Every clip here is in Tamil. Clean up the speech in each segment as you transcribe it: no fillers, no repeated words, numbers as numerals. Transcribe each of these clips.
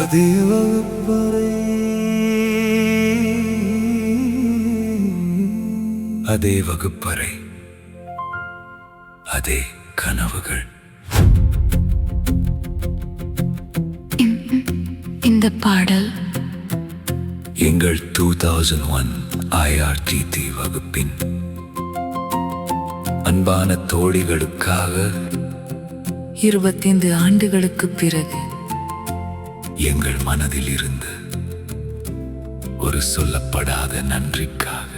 அதே வகுப்பறை, அதே வகுப்பறை, அதே கனவுகள். இந்த பாடல் எங்கள் 2001 IRTT வகுப்பின் அன்பான தோழிகளுக்காக 25 ஆண்டுகளுக்கு பிறகு எங்கள் மனதில் இருந்து ஒரு சொல்லப்படாத நன்றிக்காக.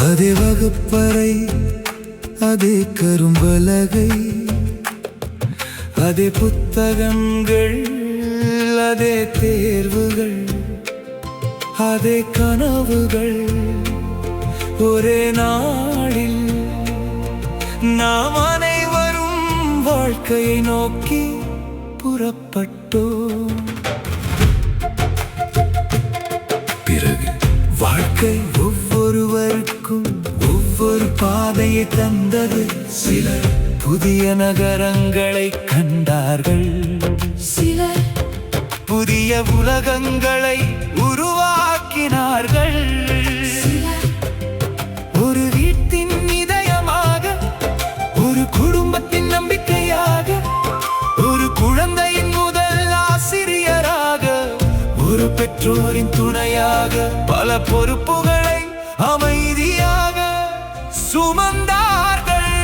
அதே வகுப்பறை, அதே கரும்பலகை, அதே புத்தகங்கள், அதே தேர்வுகள், அதே கனவுகள். ஒரே நாளில் நாம் அனைவரும் வாழ்க்கையை நோக்கி புறப்பட்டோம். பிறகு வாழ்க்கை ஒவ்வொருவருக்கும் ஒவ்வொரு பாதையை தந்தது. சிலர் புதிய நகரங்களை கண்டார்கள், சிலர் புதிய உலகங்களை உருவாக்கினார்கள். ஒரு வீட்டின் இதயமாக, ஒரு குடும்பத்தின் நம்பிக்கையாக, ஒரு குழந்தையின் முதல் ஆசிரியராக, ஒரு பெற்றோரின் துணையாக, பல பொறுப்புகளை அமைதியாக சுமந்தார்கள்.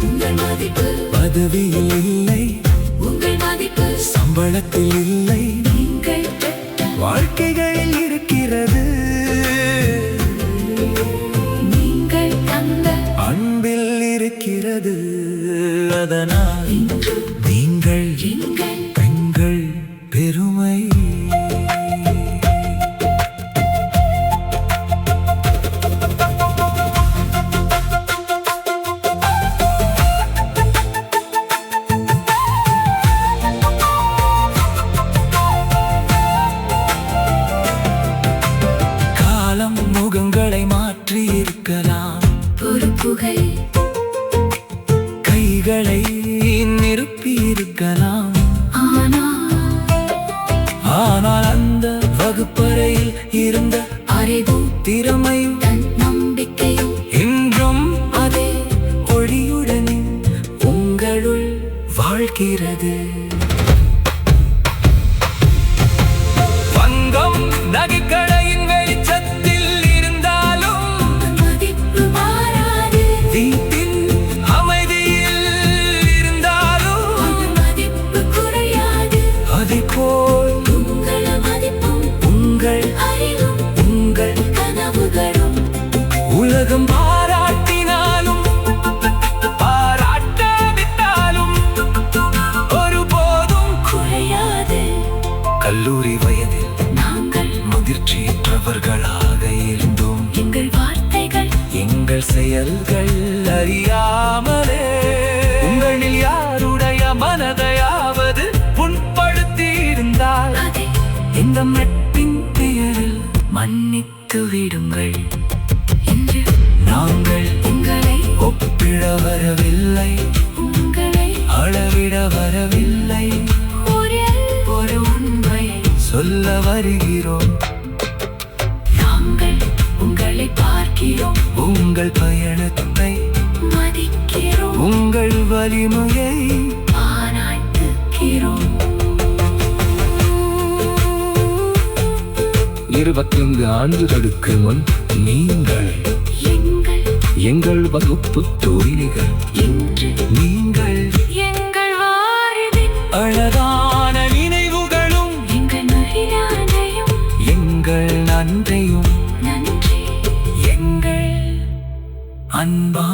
உங்கள் மதிப்பு பதவியில் இல்லை, உங்கள் மதிப்பு சம்பளத்தில் இல்லை, நீங்கள் பெற்ற வாழ்க்கைகளில் இருக்கிறது. நீங்கள் தந்த அன்பில் இருக்கிறது. அதனால் நீங்கள் எங்கள் எங்கள் பெருமை. காலம் முகங்களை மாற்றி இருக்கலாம், பொறுப்புகள் கைகளை நிரப்பி இருக்கலாம். ஆனால் அந்த வகுப்பறையில் இருந்த அறிவும் திறமையும் நம்பிக்கையும் இன்றும் அதே ஒளியுடன் உங்களுள் வாழ்கிறது. வங்கம் நகைக்கடையின் வெளிச்சத்தில் இருந்தாலும் மதிப்பு மாறாது. வீட்டின் அமைதியில் இருந்தாலும் மதிப்பு குறையாது. அதேபோல் உங்கள் மதிப்பும் உங்கள் அறிவும் உங்கள் கனவுகளும் உலகம் பாராட்டினாலும் பாராட்டாவிட்டாலும் ஒருபோதும் குறையாது. கல்லூரி வயதில் நாங்கள் முதிர்ச்சியற்றவர்களாக இருந்தோம். எங்கள் வார்த்தைகள் எங்கள் செயல்கள் அறியாமலே உங்களில் யாருடைய மனதையாவது புண்படுத்தி இருந்தால் அதே இந்த மெட்டின் பெயரில் மன்னித்து விடுங்கள். என்று நாங்கள் உங்களை ஒப்பிட வரவில்லை, உங்களை அளவிட வரவில்லை, ஒரு உண்மையை சொல்ல வருகிறோம். நாங்கள் உங்களை பார்க்கிறோம், உங்கள் பயணத்தை, மதிக்கிறோம், உங்கள் வலிமையை பாராட்டுகிறோம். 25 ஆண்டுகளுக்கு முன் நீங்கள் எங்கள் எங்கள் வகுப்பு தோழிகள். இன்று நீங்கள் எங்கள் வாரிதின் அழகான நினைவுகளும் எங்கள் மரியாதையும் எங்கள் நன்றியும் நன்றி. எங்கள் அன்பா